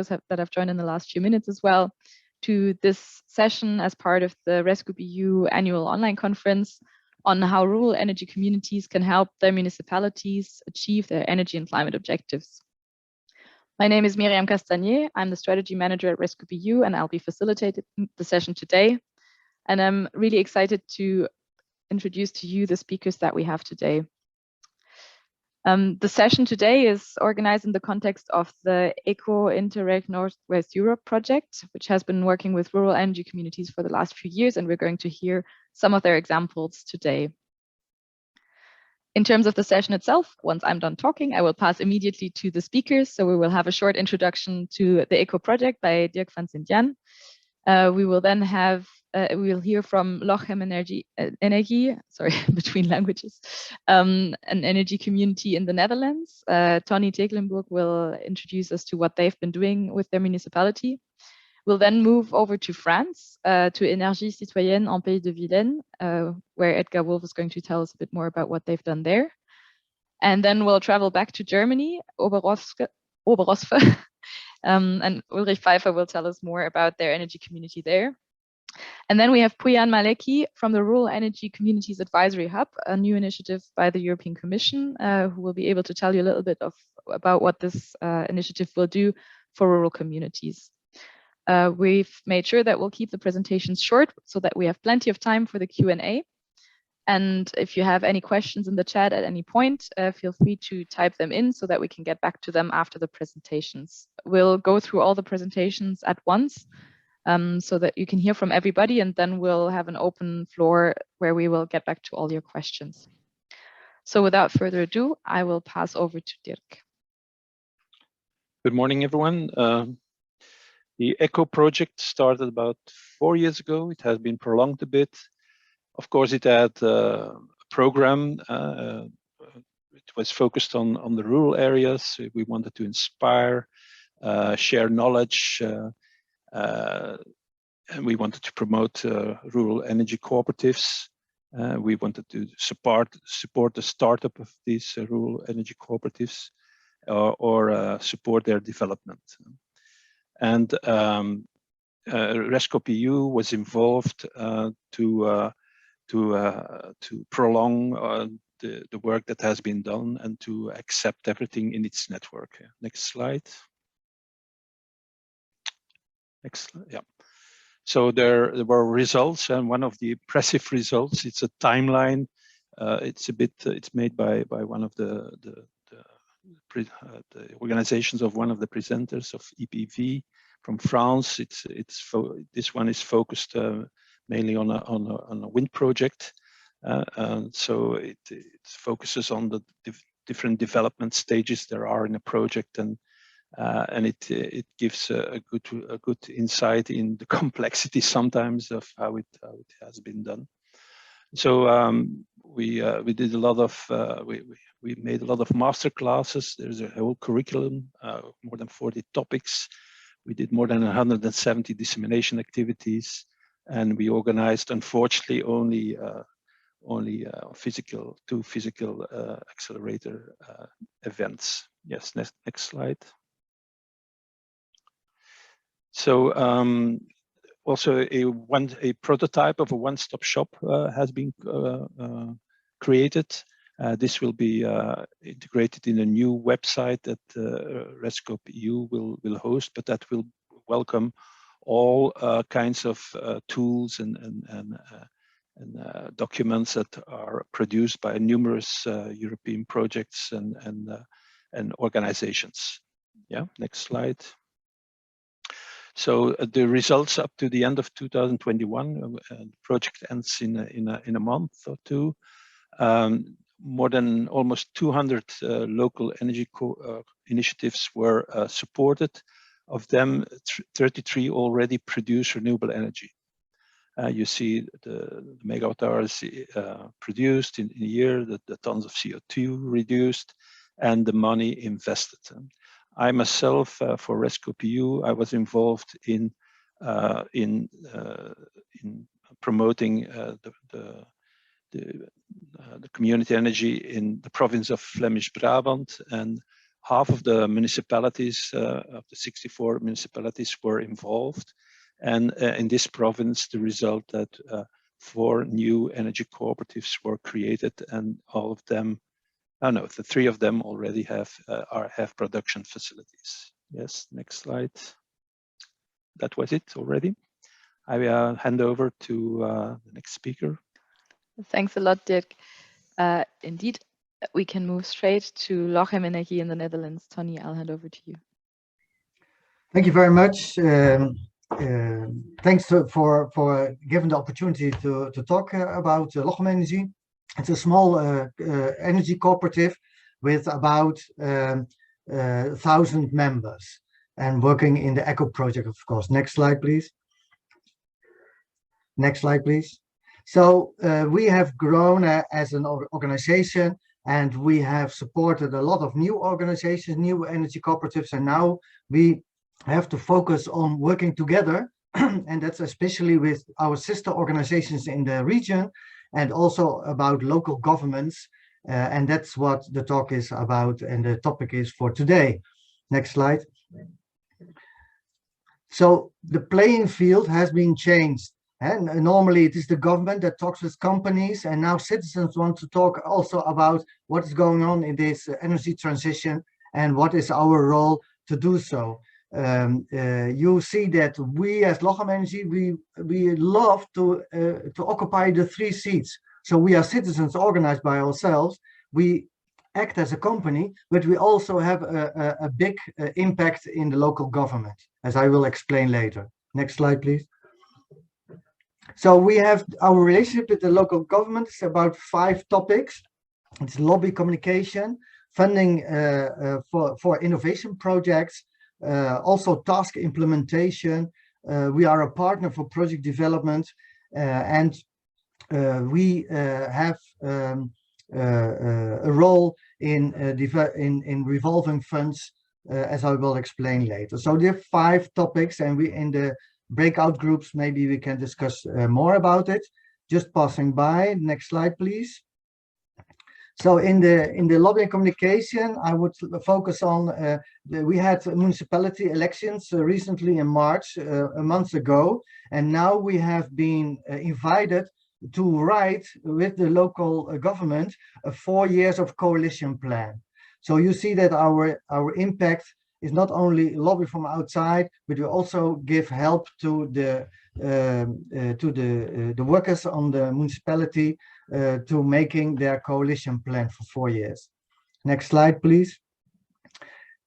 that have joined in the last few minutes as well, to this session as part of the REScoop.eu annual online conference on how rural energy communities can help their municipalities achieve their energy and climate objectives. My name is Miriam Castagnier. I'm the strategy manager at REScoop.eu, and I'll be facilitating the session today. And I'm really excited to introduce to you the speakers that we have today. The session today is organized in the context of the ECO Interreg Northwest Europe project, which has been working with rural energy communities for the last few years, and we're going to hear some of their examples today. In terms of the session itself, once I'm done talking, I will pass immediately to the speakers. So we will have a short introduction to the ECO project by Dirk van Sint-Jan. We will then have, we will hear from Lochem Energie, sorry, between languages, an energy community in the Netherlands. Tony Tegelenburg will introduce us to what they've been doing with their municipality. We'll then move over to France, to Énergie Citoyenne en Pays de Vilaine, where Edgar Wolf is going to tell us a bit more about what they've done there. And then we'll travel back to Germany, Oberosfe, and Ulrich Pfeiffer will tell us more about their energy community there. And then we have Pouyan Maleki from the Rural Energy Communities Advisory Hub, a new initiative by the European Commission, who will be able to tell you a little bit about what this initiative will do for rural communities. We've made sure that we'll keep the presentations short so that we have plenty of time for the Q&A. And if you have any questions in the chat at any point, feel free to type them in so that we can get back to them after the presentations. We'll go through all the presentations at once so that you can hear from everybody, and then we'll have an open floor where we will get back to all your questions. So without further ado, I will pass over to Dirk. Good morning, everyone. The ECO project started about 4 years ago. It has been prolonged a bit. Of course, it had a program. It was focused on the rural areas. We wanted to inspire, share knowledge, and we wanted to promote rural energy cooperatives. We wanted to support the startup of these rural energy cooperatives or support their development. And REScoop.eu was involved to prolong the work that has been done and to accept everything in its network. Next slide. Next, yeah. So there were results, and one of the impressive results, it's a timeline. It's made by one of the organizations of one of the presenters of EPV from France. This one is focused mainly on a wind project, and so it focuses on the different development stages there are in a project, and it gives a good insight in the complexity sometimes of how it has been done. So we did a lot of we made a lot of master classes. There's a whole curriculum, more than 40 topics. We did more than 170 dissemination activities, and we organized, unfortunately, only two physical accelerator events. Yes, next slide. So also a prototype of a one-stop shop has been created. This will be integrated in a new website that REScoop.eu will host, but that will welcome all kinds of tools and documents that are produced by numerous European projects and organizations. Yeah, next slide. So the results up to the end of 2021, the project ends in a month or two. More than almost 200 local energy initiatives were supported. Of them, 33 already produce renewable energy. You see the megawatt hours produced in a year, the tons of CO2 reduced, and the money invested. I myself, for REScoop.eu, I was involved in promoting the community energy in the province of Flemish Brabant and half of the municipalities, of the 64 municipalities, were involved. And in this province, the result that 4 new energy cooperatives were created, and all of them, the 3 of them already have production facilities. Yes, next slide. That was it already. I will hand over to the next speaker. Thanks a lot, Dirk. Indeed, we can move straight to Lochem Energie in the Netherlands. Tony, I'll hand over to you. Thank you very much. Thanks for giving the opportunity to talk about Lochem Energie. It's a small energy cooperative with about 1,000 members and working in the ECHO project, of course. Next slide, please. Next slide, please. So we have grown as an organization, and we have supported a lot of new organizations, new energy cooperatives, and now we have to focus on working together, and that's especially with our sister organizations in the region, and also about local governments, and that's what the talk is about, and the topic is for today. Next slide. So the playing field has been changed. And normally it is the government that talks with companies, and now citizens want to talk also about what is going on in this energy transition and what is our role to do so. You see that we as Lochem Energie, we love to occupy the 3 seats. So we are citizens organized by ourselves. We act as a company, but we also have a big impact in the local government, as I will explain later. Next slide, please. So we have our relationship with the local government is about 5 topics. It's lobby communication, funding for innovation projects, also task implementation. We are a partner for project development, and we have a role in revolving funds, as I will explain later. So there are 5 topics, and we in the breakout groups, maybe we can discuss more about it. Just passing by. Next slide, please. So in the lobby and communication, I would focus on we had municipality elections recently in March, a month ago, and now we have been invited to write with the local government a 4 years of coalition plan. So you see that our impact is not only lobby from outside, but we also give help to the workers on the municipality to making their coalition plan for 4 years. Next slide, please.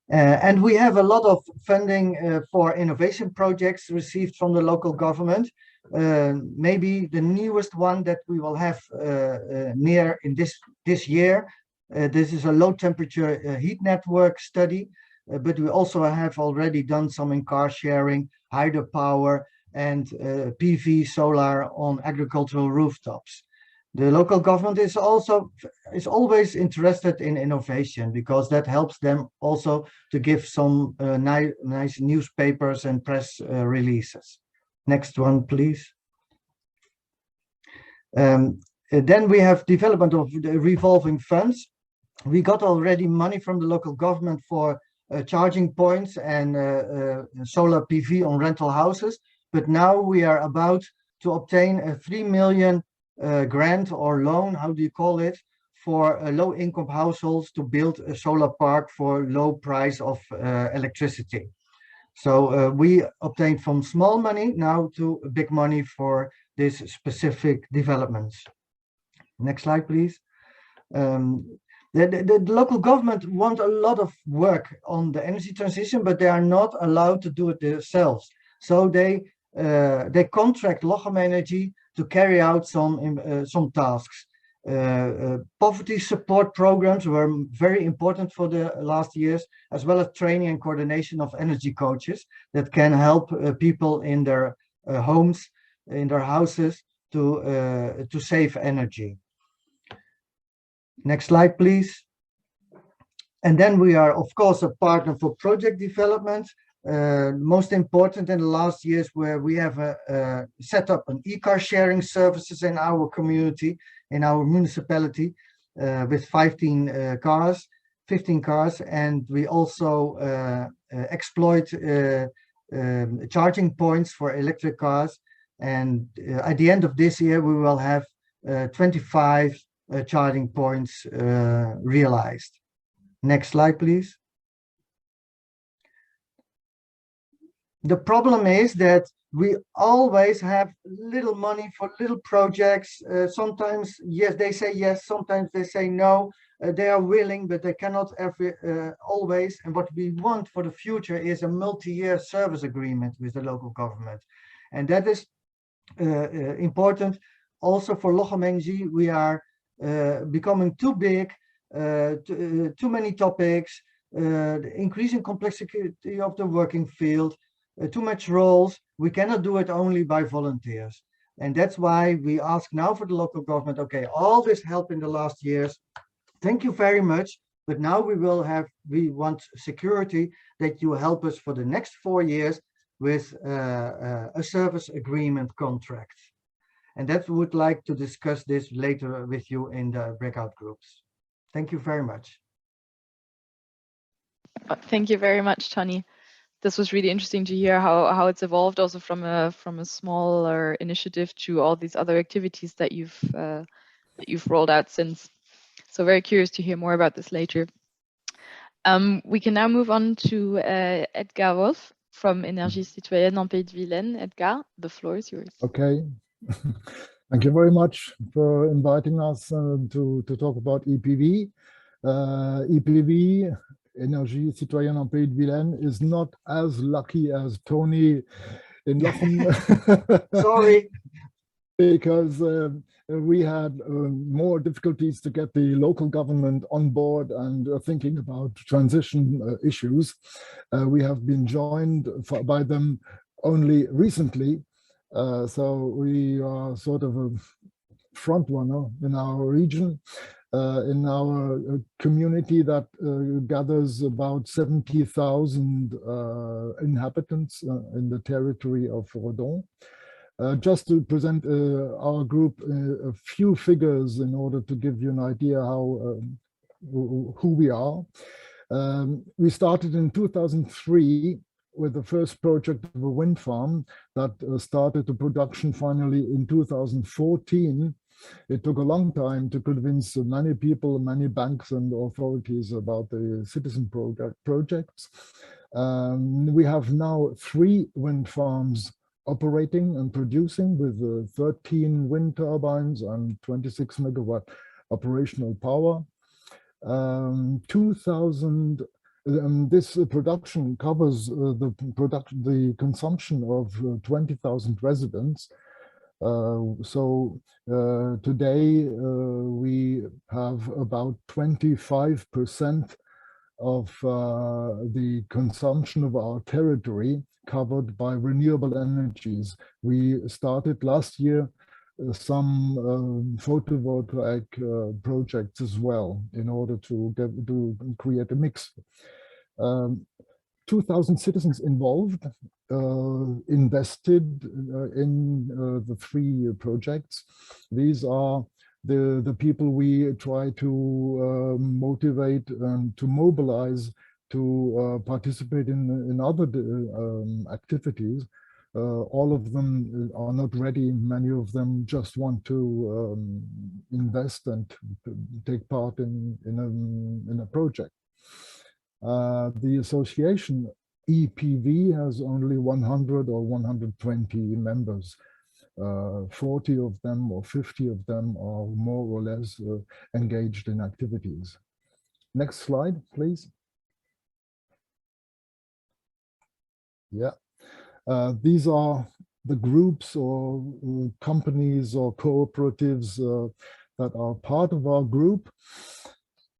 And we have a lot of funding for innovation projects received from the local government. Maybe the newest one that we will have near in this year. This is a low temperature heat network study. But we also have already done some in car sharing, hydropower, and PV solar on agricultural rooftops. The local government is always interested in innovation, because that helps them also to give some nice newspapers and press releases. Next one, please. Then we have development of the revolving funds. We got already money from the local government for charging points and solar PV on rental houses, but now we are about to obtain a 3 million grant or loan, how do you call it, for low-income households to build a solar park for low price of electricity. So we obtained from small money now to big money for this specific developments. Next slide, please. The local government want a lot of work on the energy transition, but they are not allowed to do it themselves. So they contract Lochem Energie to carry out some tasks. Poverty support programs were very important for the last years, as well as training and coordination of energy coaches that can help people in their homes, in their houses, to save energy. Next slide, please. And then we are, of course, a partner for project development. Most important in the last years, where we have set up an e-car sharing services in our community, in our municipality, with 15 cars, 15 cars, and we also exploit charging points for electric cars. And at the end of this year, we will have 25 charging points realized. Next slide, please. The problem is that we always have little money for little projects. Sometimes, yes, they say yes, sometimes they say no. They are willing, but they cannot always. And what we want for the future is a multi-year service agreement with the local government. And that is important. Also for Lochem Energy, we are becoming too big, too many topics, the increasing complexity of the working field, too much roles. We cannot do it only by volunteers. And that's why we ask now for the local government, okay, all this help in the last years, thank you very much, but now we want security that you help us for the next 4 years with a service agreement contract. And that would like to discuss this later with you in the breakout groups. Thank you very much. Thank you very much, Tony. This was really interesting to hear how it's evolved also from a smaller initiative to all these other activities that you've rolled out since. So very curious to hear more about this later. We can now move on to Edgar Wolf from Énergie Citoyenne en Pays de Vilaine. Edgar, the floor is yours. Okay. Thank you very much for inviting us to talk about EPV. EPV, Énergie Citoyenne en Pays de Vilaine, is not as lucky as Tony in Lochem. Sorry. Because we had more difficulties to get the local government on board and thinking about transition issues. We have been joined by them only recently. So we are sort of a front runner in our region, in our community that gathers about 70,000 inhabitants in the territory of Redon. Just to present our group a few figures in order to give you an idea who we are. We started in 2003 with the first project of a wind farm that started the production finally in 2014. It took a long time to convince many people, many banks and authorities about the citizen projects. We have now 3 wind farms operating and producing with 13 wind turbines and 26 megawatt operational power. This production covers the consumption of 20,000 residents. Today we have about 25% of the consumption of our territory covered by renewable energies. We started last year some photovoltaic projects as well in order to create a mix. 2,000 citizens involved, invested in the 3 projects. These are the people we try to motivate and to mobilize to participate in other activities. All of them are not ready. Many of them just want to invest and take part in a project. The association EPV has only 100 or 120 members. 40 of them or 50 of them are more or less engaged in activities. Next slide, please. Yeah, these are the groups or companies or cooperatives that are part of our group.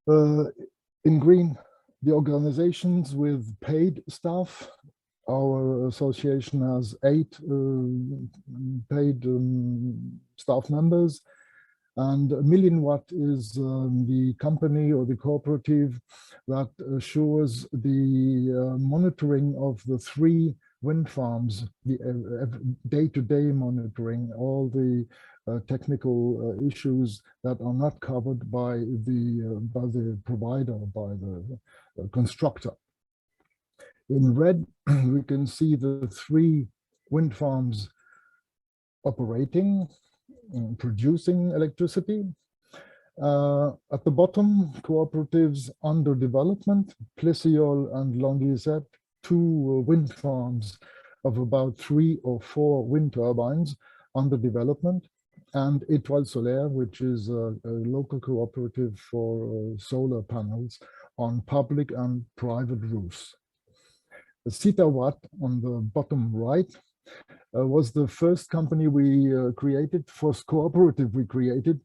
In green, the organizations with paid staff. Our association has 8 paid staff members, and Million-Watt is the company or the cooperative that assures the monitoring of the 3 wind farms, the day-to-day monitoring, all the technical issues that are not covered by the provider, by the constructor. In red, we can see the 3 wind farms operating and producing electricity. At the bottom, cooperatives under development, Plessiol and Landizet, 2 wind farms of about 3 or 4 wind turbines under development, and Étoile Solaire, which is a local cooperative for solar panels on public and private roofs. The Citawatt on the bottom right was the first company we created, first cooperative we created,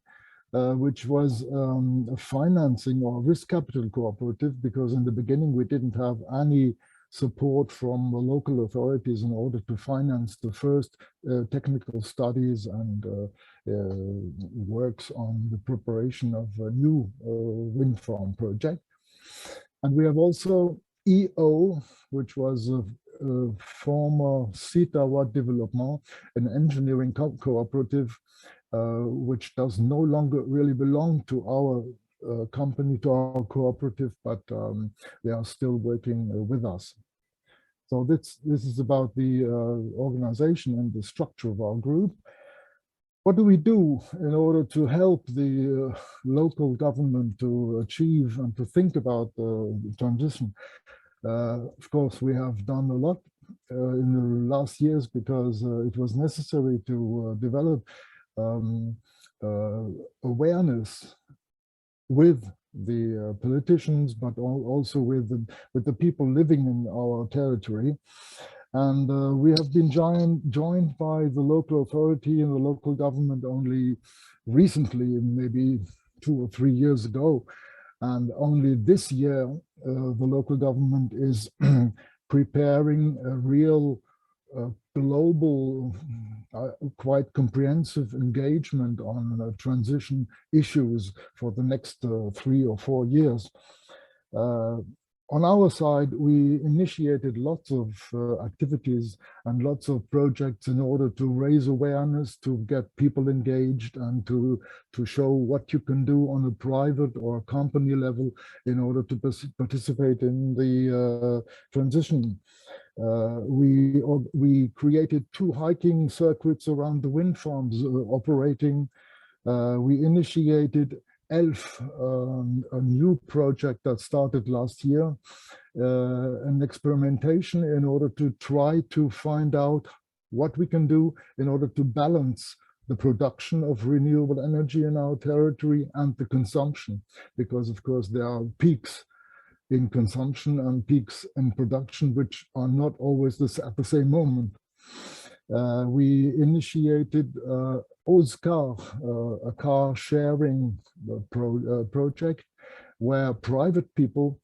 which was a financing or risk capital cooperative, because in the beginning we didn't have any support from the local authorities in order to finance the first technical studies and works on the preparation of a new wind farm project. And we have also EO, which was a former Citawatt Development, an engineering cooperative, which does no longer really belong to our company, to our cooperative, but they are still working with us. So this is about the organization and the structure of our group. What do we do in order to help the local government to achieve and to think about the transition? Of course, we have done a lot in the last years, because it was necessary to develop awareness with the politicians, but also with the people living in our territory. And we have been joined by the local authority and the local government only recently, maybe 2 or 3 years ago. And only this year, the local government is preparing a real global, quite comprehensive engagement on transition issues for the next 3 or 4 years. On our side, we initiated lots of activities and lots of projects in order to raise awareness, to get people engaged, and to show what you can do on a private or company level in order to participate in the transition. We created 2 hiking circuits around the wind farms operating. We initiated ELF, a new project that started last year, an experimentation in order to try to find out what we can do in order to balance the production of renewable energy in our territory and the consumption, because of course there are peaks in consumption and peaks in production, which are not always at the same moment. We initiated REScoop, a car sharing project where private people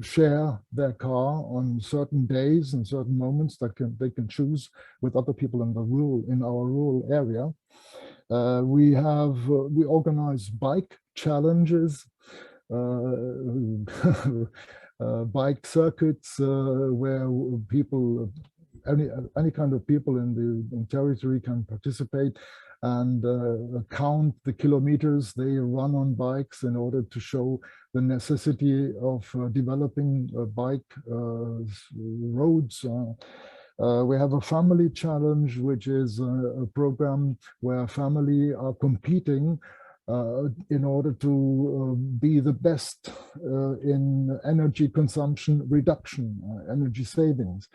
share their car on certain days and certain moments that they can choose with other people in our rural area. We organize bike challenges, bike circuits where people, any kind of people in the territory can participate and count the kilometers they run on bikes in order to show the necessity of developing bike roads. We have a family challenge, which is a program where family are competing in order to be the best in energy consumption reduction, energy savings.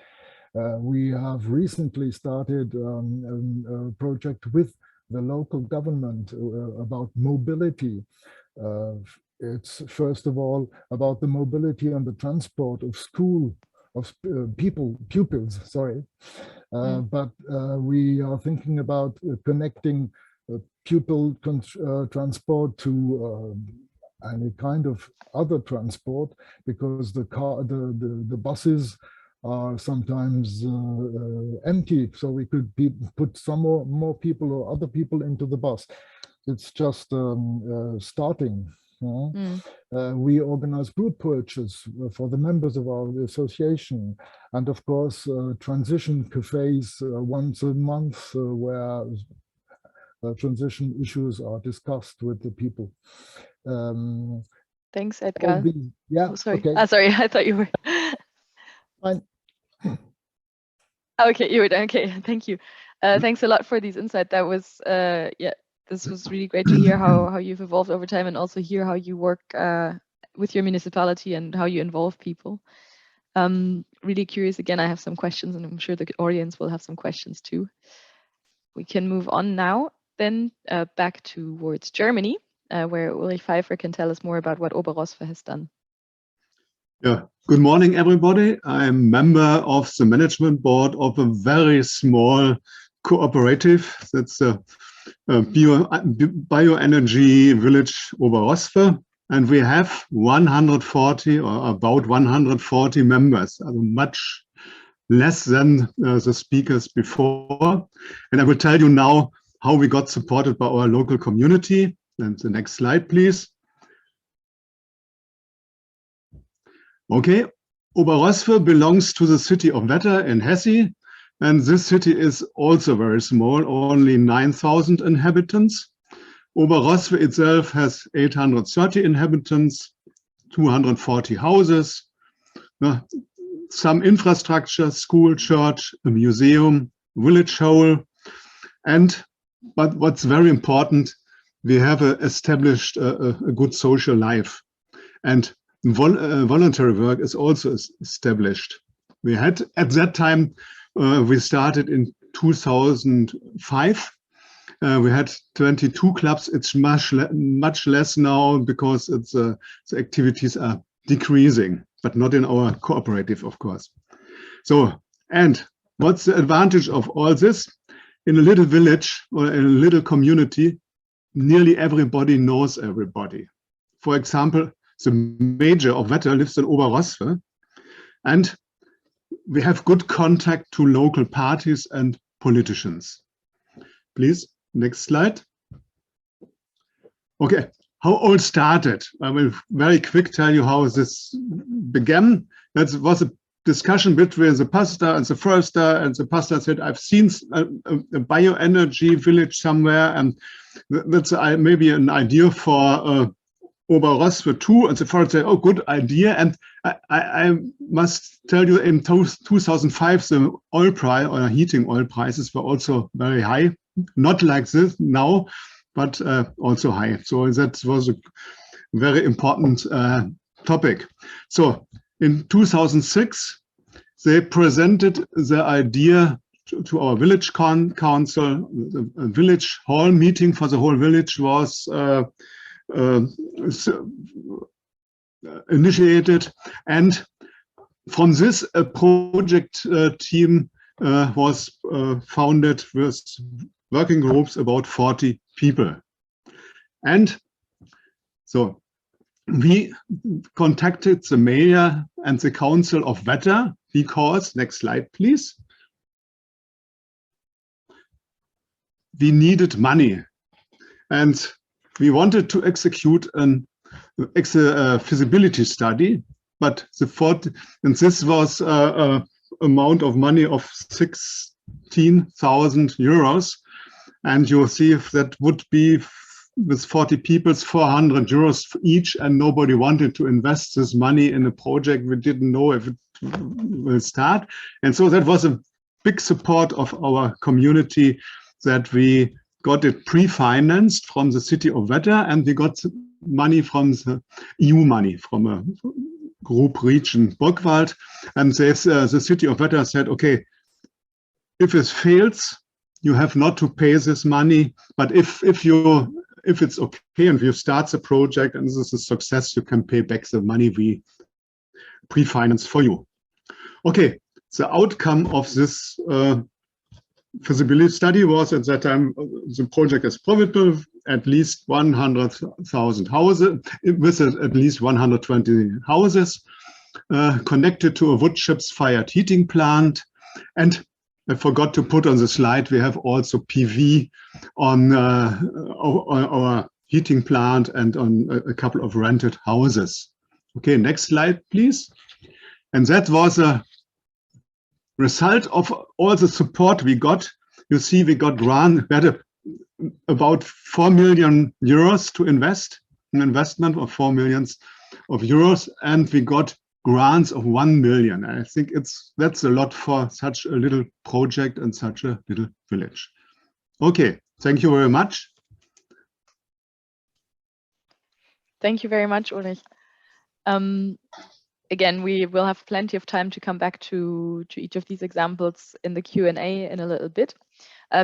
We have recently started a project with the local government about mobility. It's first of all about the mobility and the transport of pupils, sorry. But we are thinking about connecting pupil transport to any kind of other transport, because the buses are sometimes empty, so we could put some more people or other people into the bus. It's just starting. We organize group purchase for the members of our association, and of course transition cafes once a month where transition issues are discussed with the people. Thanks, Edgar. Yeah, oh, sorry. Okay. Sorry, I thought you were. Fine. Okay, you were done. Okay, thank you. Thanks a lot for these insights. That was, yeah, this was really great to hear how you've evolved over time, and also hear how you work with your municipality and how you involve people. Really curious. Again, I have some questions, and I'm sure the audience will have some questions too. We can move on now, then back towards Germany, where Ulrich Pfeiffer can tell us more about what Oberrosve has done. Yeah, good morning, everybody. I'm member of the management board of a very small cooperative. That's a bioenergy village Oberrosve, and we have 140 or about 140 members, much less than the speakers before. And I will tell you now how we got supported by our local community. And the next slide, please. Okay, Oberrosve belongs to the city of Wetter in Hesse, and this city is also very small, only 9,000 inhabitants. Oberrosve itself has 830 inhabitants, 240 houses, some infrastructure, school, church, a museum, village hall, but what's very important, we have established a good social life, and voluntary work is also established. We had, at that time, we started in 2005. We had 22 clubs. It's much less now because the activities are decreasing, but not in our cooperative, of course. So, and what's the advantage of all this? In a little village or in a little community, nearly everybody knows everybody. For example, the mayor of Wetter lives in Oberrosve, and we have good contact to local parties and politicians. Please, next slide. Okay, how all started. I will very quick tell you how this began. That was a discussion between the pastor and the forester, and the pastor said, I've seen a bioenergy village somewhere, and that's maybe an idea for Oberrosve too. And the forester said, oh, good idea. And I must tell you, in 2005, the oil price or heating oil prices were also very high. Not like this now, but also high. So that was a very important topic. So in 2006, they presented the idea to our village council. A village hall meeting for the whole village was initiated, and from this a project team was founded with working groups about 40 people. And so we contacted the mayor and the council of Wetter because, next slide please, we needed money, and we wanted to execute a feasibility study, but and this was an amount of money of 16,000 euros. And you'll see if that would be with 40 people, 400 euros each, and nobody wanted to invest this money in a project we didn't know if it will start. And so that was a big support of our community, that we got it pre-financed from the city of Wetter, and we got money from the EU money, from a group region Burgwald. And the city of Wetter said, okay, if it fails, you have not to pay this money, but if it's okay and you start the project and this is a success, you can pay back the money we pre-financed for you. Okay, the outcome of this feasibility study was, at that time, the project is profitable, at least 100,000 houses, with at least 120 houses, connected to a wood chips fired heating plant. And I forgot to put on the slide, we have also PV on our heating plant and on a couple of rented houses. Okay, next slide, please. And that was a result of all the support we got. You see, we got about 4 million euros to invest, an investment of 4 million euros, and we got grants of 1 million. I think that's a lot for such a little project and such a little village. Okay, thank you very much. Thank you very much, Ulrich. Again, we will have plenty of time to come back to each of these examples in the Q&A in a little bit.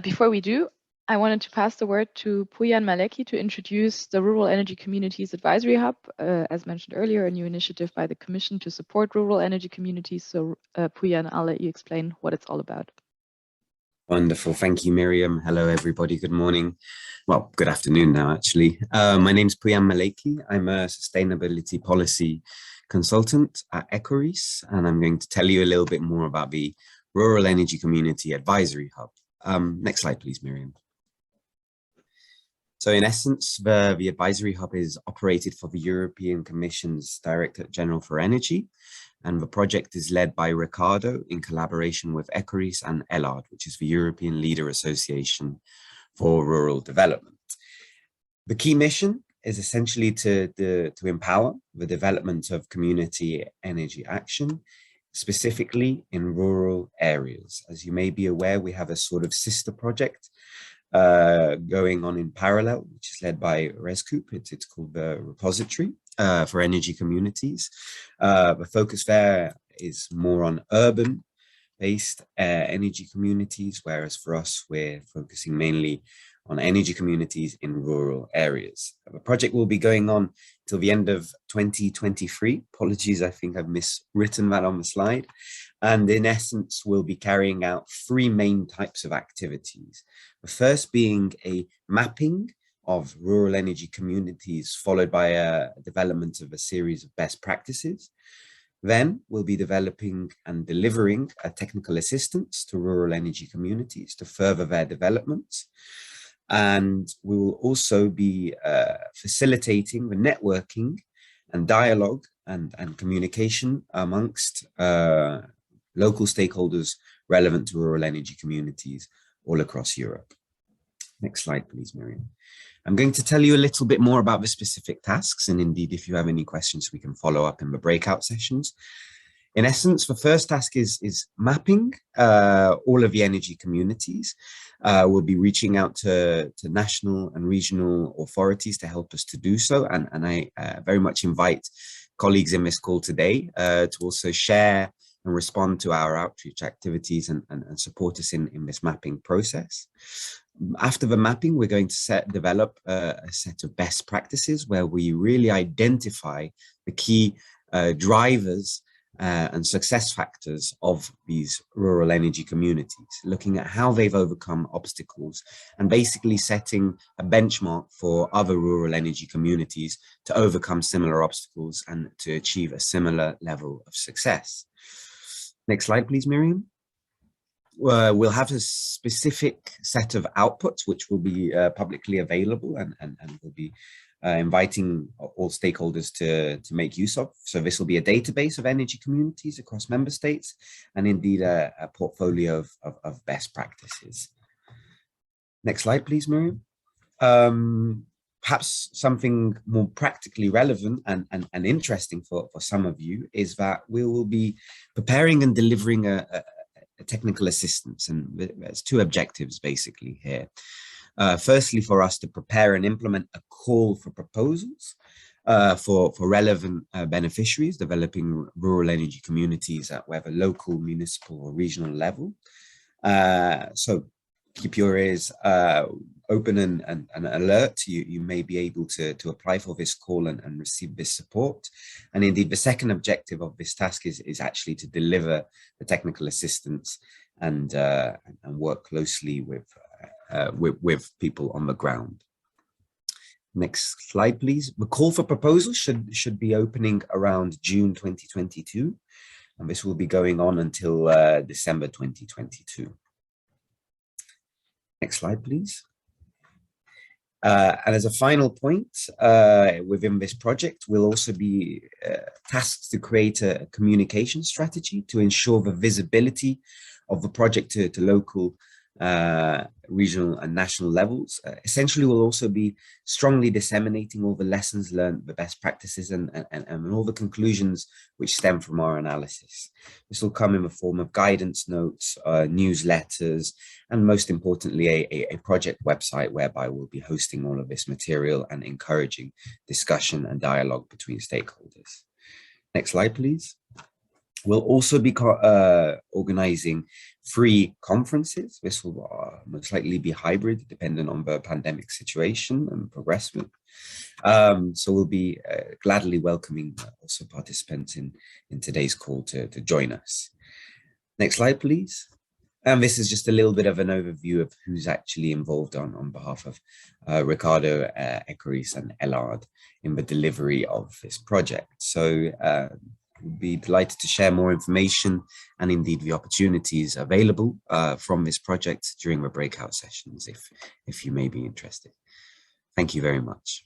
Before we do, I wanted to pass the word to Puyan Maleki to introduce the Rural Energy Communities Advisory Hub, as mentioned earlier, a new initiative by the Commission to support rural energy communities. So Puyan, I'll let you explain what it's all about. Wonderful. Thank you, Miriam. Hello, everybody. Good morning. Well, good afternoon now, actually. My name is Puyan Maleki. I'm a sustainability policy consultant at ECORES, and I'm going to tell you a little bit more about the Rural Energy Community Advisory Hub. Next slide, please, Miriam. So in essence, the Advisory Hub is operated for the European Commission's Directorate General for Energy, and the project is led by Ricardo in collaboration with ECORES and ELARD, which is the European Leader Association for Rural Development. The key mission is essentially to empower the development of community energy action, specifically in rural areas. As you may be aware, we have a sort of sister project going on in parallel, which is led by REScoop. It's called the Repository for Energy Communities. The focus there is more on urban-based energy communities, whereas for us, we're focusing mainly on energy communities in rural areas. The project will be going on till the end of 2023. Apologies, I think I've miswritten that on the slide. And in essence, we'll be carrying out 3 main types of activities. The first being a mapping of rural energy communities, followed by a development of a series of best practices. Then we'll be developing and delivering a technical assistance to rural energy communities to further their developments. And we will also be facilitating the networking and dialogue and communication amongst local stakeholders relevant to rural energy communities all across Europe. Next slide, please, Miriam. I'm going to tell you a little bit more about the specific tasks, and indeed, if you have any questions, we can follow up in the breakout sessions. In essence, the first task is mapping all of the energy communities. We'll be reaching out to national and regional authorities to help us to do so, and I very much invite colleagues in this call today to also share and respond to our outreach activities and support us in this mapping process. After the mapping, we're going to develop a set of best practices where we really identify the key drivers and success factors of these rural energy communities, looking at how they've overcome obstacles and basically setting a benchmark for other rural energy communities to overcome similar obstacles and to achieve a similar level of success. Next slide, please, Miriam. We'll have a specific set of outputs which will be publicly available and we'll be inviting all stakeholders to make use of. So this will be a database of energy communities across member states and indeed a portfolio of best practices. Next slide, please, Miriam. Perhaps something more practically relevant and interesting for some of you is that we will be preparing and delivering a technical assistance, and there's 2 objectives basically here. Firstly, for us to prepare and implement a call for proposals for relevant beneficiaries developing rural energy communities at whether local, municipal or regional level. So keep your ears open and alert. You may be able to apply for this call and receive this support. And indeed, the second objective of this task is actually to deliver the technical assistance and work closely with people on the ground. Next slide, please. The call for proposals should be opening around June 2022, and this will be going on until December 2022. Next slide, please. And as a final point, within this project, we'll also be tasked to create a communication strategy to ensure the visibility of the project to local, regional and national levels. Essentially, we'll also be strongly disseminating all the lessons learned, the best practices and all the conclusions which stem from our analysis. This will come in the form of guidance notes, newsletters, and most importantly, a project website whereby we'll be hosting all of this material and encouraging discussion and dialogue between stakeholders. Next slide, please. We'll also be organizing free conferences. This will most likely be hybrid, depending on the pandemic situation and progression. So we'll be gladly welcoming also participants in today's call to join us. Next slide, please. And this is just a little bit of an overview of who's actually involved on behalf of Ricardo, Ecoris and Ellard in the delivery of this project. So we'll be delighted to share more information and indeed the opportunities available from this project during the breakout sessions if you may be interested. Thank you very much.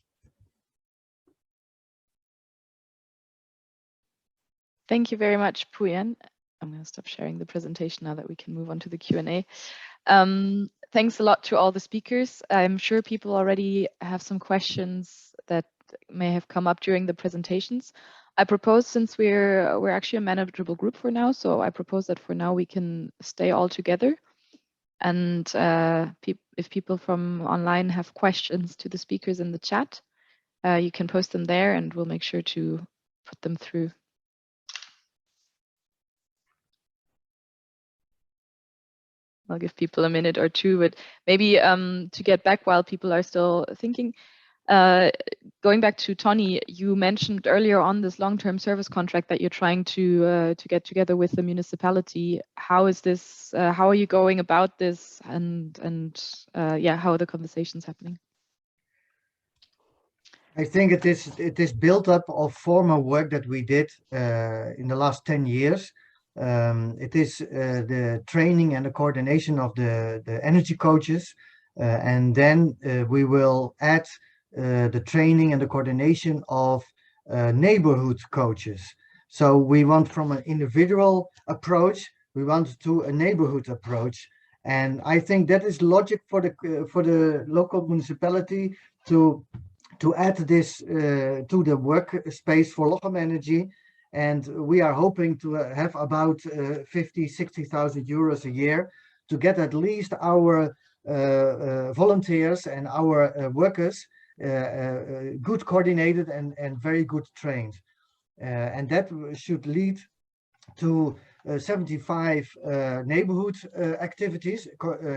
Thank you very much, Puyan. I'm going to stop sharing the presentation now that we can move on to the Q&A. Thanks a lot to all the speakers. I'm sure people already have some questions that may have come up during the presentations. I propose, since we're actually a manageable group for now, so I propose that for now we can stay all together. And if people from online have questions to the speakers in the chat, you can post them there and we'll make sure to put them through. I'll give people a minute or two, but maybe to get back while people are still thinking, going back to Tony, you mentioned earlier on this long-term service contract that you're trying to get together with the municipality. How is this? How are you going about this? And yeah, how are the conversations happening? I think it is built up of former work that we did in the last 10 years. It is the training and the coordination of the energy coaches, and then we will add the training and the coordination of neighborhood coaches. So we want from an individual approach, we want to a neighborhood approach. And I think that is logic for the local municipality to add this to the workspace for Lochem Energy. And we are hoping to have about 50,000–60,000 euros a year to get at least our volunteers and our workers good coordinated and very good trained. And that should lead to 75 neighborhood activities,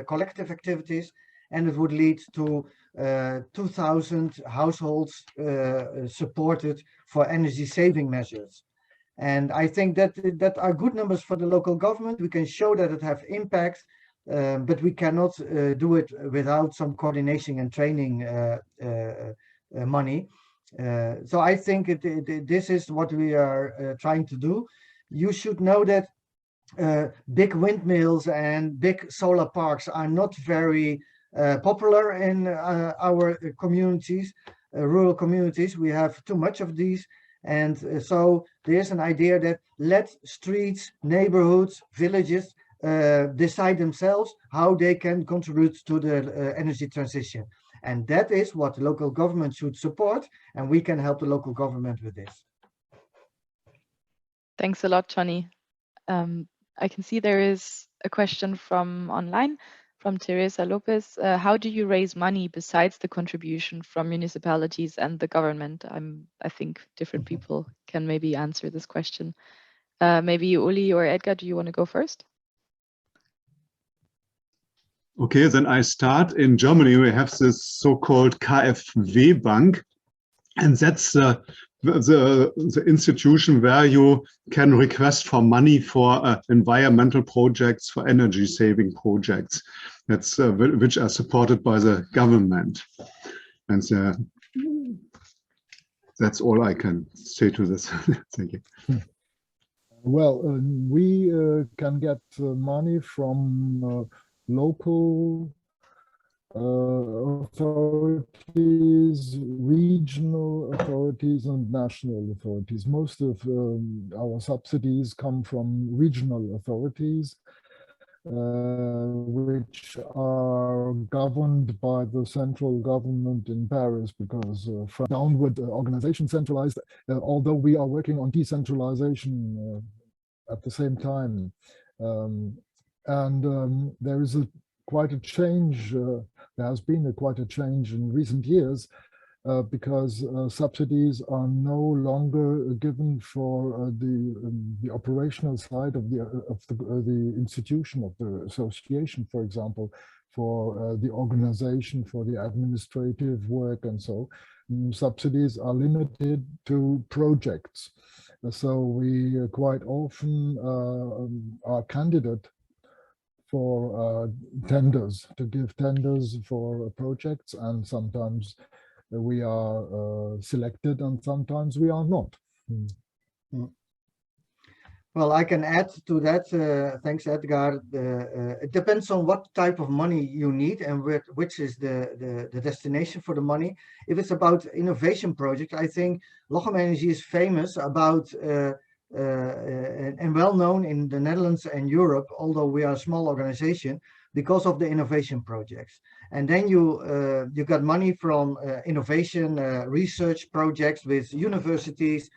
collective activities, and it would lead to 2,000 households supported for energy saving measures. And I think that are good numbers for the local government. We can show that it have impact, but we cannot do it without some coordination and training money. So I think this is what we are trying to do. You should know that big windmills and big solar parks are not very popular in our communities, rural communities. We have too much of these. And so there's an idea that let streets, neighborhoods, villages decide themselves how they can contribute to the energy transition. And that is what the local government should support, and we can help the local government with this. Thanks a lot, Tony. I can see there is a question from online, from Teresa Lopez. How do you raise money besides the contribution from municipalities and the government? I think different people can maybe answer this question. Maybe Uli or Edgar, do you want to go first? Okay, then I start. In Germany, we have this so-called KfW Bank, and that's the institution where you can request for money for environmental projects, for energy saving projects, that's which are supported by the government. And that's all I can say to this. Thank you. Well, we can get money from local authorities, regional authorities, and national authorities. Most of our subsidies come from regional authorities, which are governed by the central government in Paris, because from downward organization centralized, although we are working on decentralization at the same time. There is quite a change. There has been quite a change in recent years, because subsidies are no longer given for the operational side of the institution, of the association, for example, for the organization, for the administrative work, and so subsidies are limited to projects. So we quite often are candidate for tenders, to give tenders for projects, and sometimes we are selected and sometimes we are not. Well, I can add to that. Thanks, Edgar. It depends on what type of money you need and which is the destination for the money. If it's about innovation project, I think Lochem Energy is famous about and well known in the Netherlands and Europe, although we are a small organization, because of the innovation projects. And then you got money from innovation research projects with universities,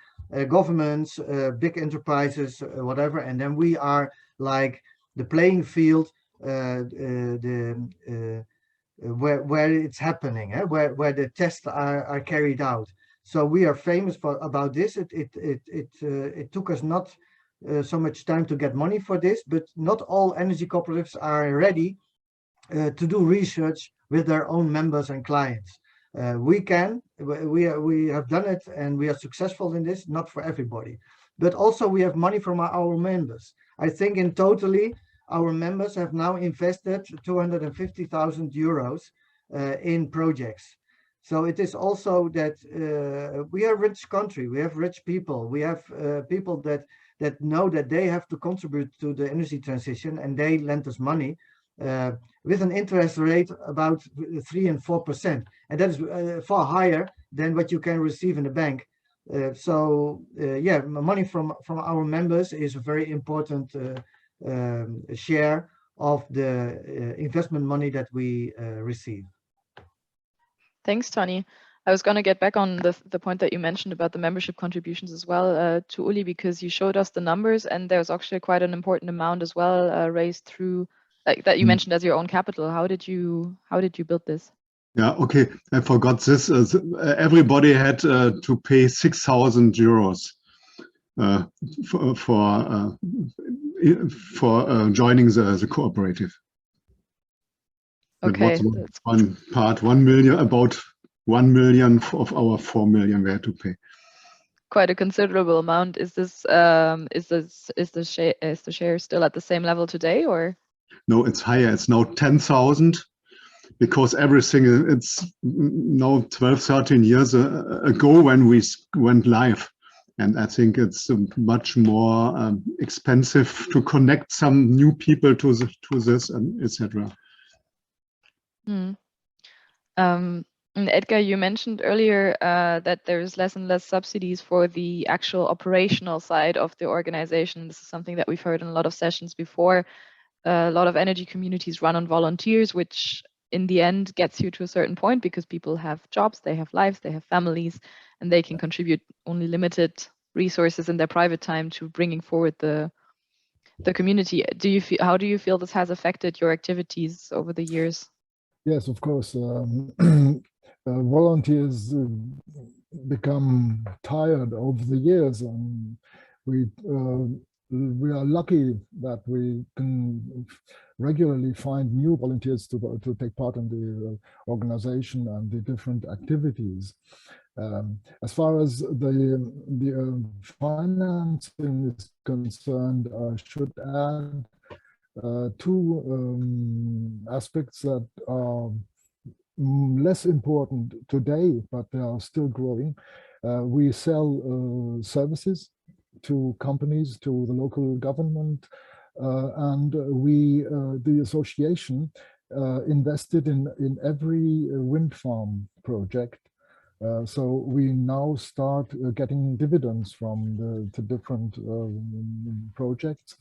governments, big enterprises, whatever. And then we are like the playing field where it's happening, where the tests are carried out. So we are famous about this. It took us not so much time to get money for this, but not all energy cooperatives are ready to do research with their own members and clients. We have done it and we are successful in this, not for everybody. But also we have money from our members. I think in totally, our members have now invested 250,000 euros in projects. So it is also that we are a rich country, we have rich people, we have people that know that they have to contribute to the energy transition, and they lend us money with an interest rate about 3 and 4%. And that is far higher than what you can receive in the bank. Yeah, money from our members is a very important share of the investment money that we receive. Thanks, Tony. I was going to get back on the point that you mentioned about the membership contributions as well to Uli, because you showed us the numbers, and there's actually quite an important amount as well raised through, like that you mentioned as your own capital. How did you build this? Yeah, okay, I forgot this. Everybody had to pay 6,000 euros for joining the cooperative. Okay, that was one part. 1 million, about 1 million of our 4 million we had to pay. Quite a considerable amount. Is the share still at the same level today, or? No, it's higher. It's now 10,000, because everything, it's now 12, 13 years ago when we went live. And I think it's much more expensive to connect some new people to this, and etc. Edgar, you mentioned earlier that there's less and less subsidies for the actual operational side of the organization. This is something that we've heard in a lot of sessions before. A lot of energy communities run on volunteers, which in the end gets you to a certain point, because people have jobs, they have lives, they have families, and they can contribute only limited resources in their private time to bringing forward the community. How do you feel this has affected your activities over the years? Yes, of course. Volunteers become tired over the years, and we are lucky that we can regularly find new volunteers to take part in the organization and the different activities. As far as the financing is concerned, I should add two aspects that are less important today, but they are still growing. We sell services to companies, to the local government, and the association invested in every wind farm project. So we now start getting dividends from the different projects,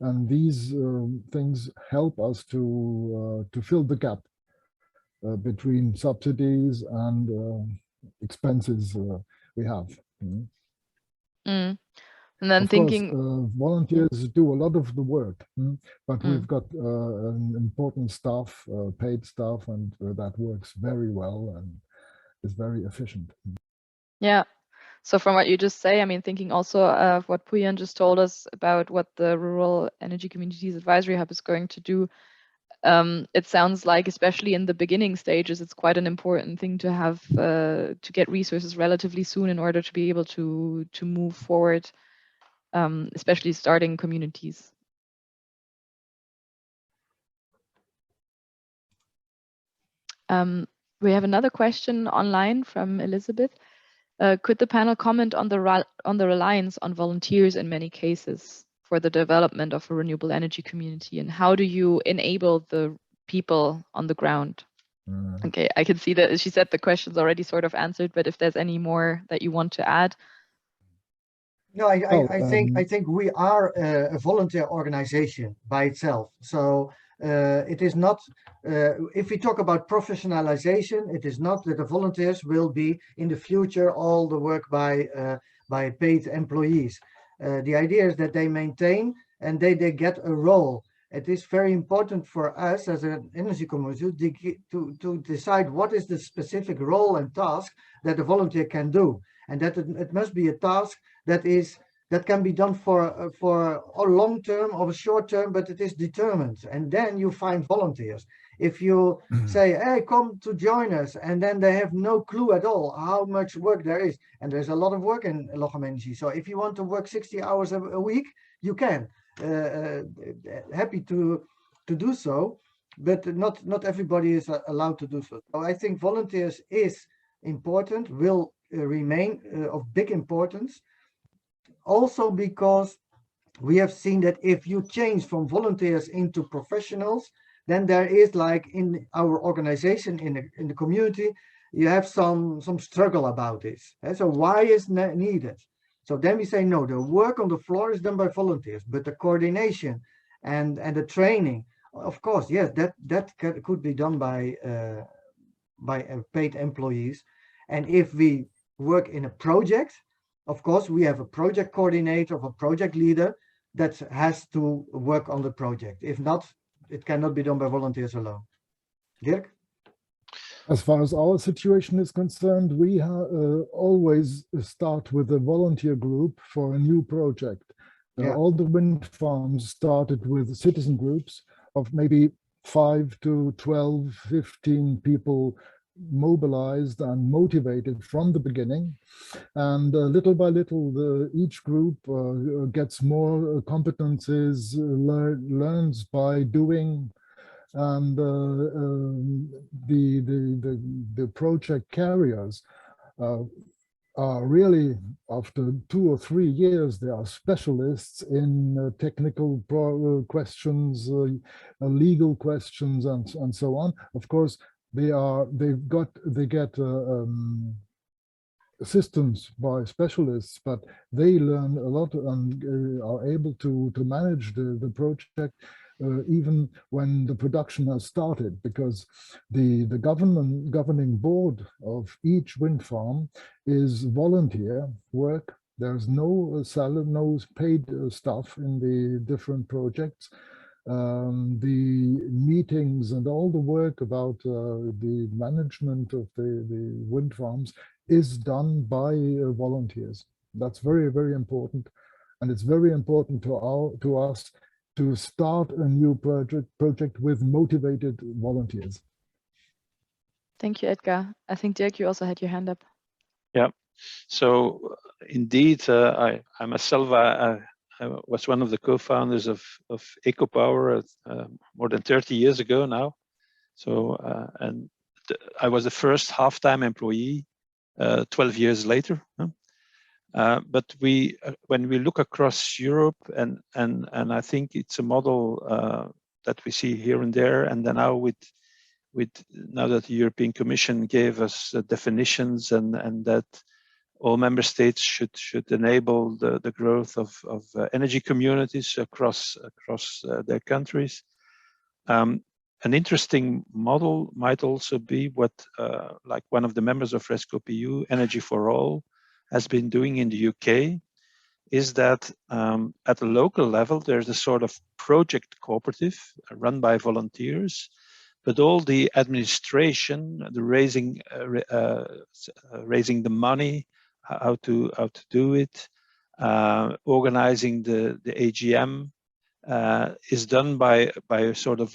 and these things help us to fill the gap between subsidies and expenses we have. Mm. And then Of thinking, course, volunteers do a lot of the work, but we've got an important staff, paid staff, and that works very well and is very efficient. yeah. So from what you just say, I mean, thinking also of what Puyan just told us about what the Rural Energy Communities Advisory Hub is going to do, it sounds like, especially in the beginning stages, it's quite an important thing to have to get resources relatively soon in order to be able to move forward, especially starting communities. We have another question online from Elizabeth. Could the panel comment on the reliance on volunteers in many cases for the development of a renewable energy community, and how do you enable the people on the ground? Okay, I can see that she said the question's already sort of answered, but if there's any more that you want to add. No, I think we are a volunteer organization by itself. So it is not, if we talk about professionalization, it is not that the volunteers will be in the future all the work by paid employees. The idea is that they maintain and they get a role. It is very important for us as an energy community to decide what is the specific role and task that the volunteer can do, and that it must be a task that can be done for a long term or a short term, but it is determined, and then you find volunteers. If you say, hey, come to join us, and then they have no clue at all how much work there is, and there's a lot of work in Lochem Energy. So if you want to work 60 hours a week, you can. Happy to do so, but not everybody is allowed to do so. So I think volunteers is important, will remain of big importance. Also because we have seen that if you change from volunteers into professionals, then there is, like in our organization, in the community, you have some struggle about this. And so why is needed? So then we say, no, the work on the floor is done by volunteers, but the coordination and the training, of course, yes, that could be done by paid employees. And if we work in a project, of course, we have a project coordinator or a project leader that has to work on the project. If not, it cannot be done by volunteers alone. Dirk? As far as our situation is concerned, we always start with a volunteer group for a new project. Yeah. All the wind farms started with citizen groups of maybe 5 to 12, 15 people mobilized and motivated from the beginning. And little by little, each group gets more competencies, learns by doing. And the project carriers are really, after 2 or 3 years, they are specialists in technical questions, legal questions, and so on. Of course, they get assistance by specialists, but they learn a lot and are able to manage the project even when the production has started, because the governing board of each wind farm is volunteer work. There's no salary, no paid staff in the different projects. The meetings and all the work about the management of the wind farms is done by volunteers. That's very, very important. And it's very important to us to start a new project with motivated volunteers. Thank you, Edgar. I think, Dirk, you also had your hand up. Yeah, so indeed, I myself, I was one of the co-founders of EcoPower more than 30 years ago now. So, and I was the first half-time employee 12 years later. But when we look across Europe, and I think it's a model that we see here and there, and then now now that the European Commission gave us definitions and that all member states should enable the growth of energy communities across their countries. An interesting model might also be what like one of the members of REScoop.eu, Energy for All, has been doing in the UK, is that at the local level, there's a sort of project cooperative run by volunteers, but all the administration, the raising the money, how to do it, organizing the AGM, is done by a sort of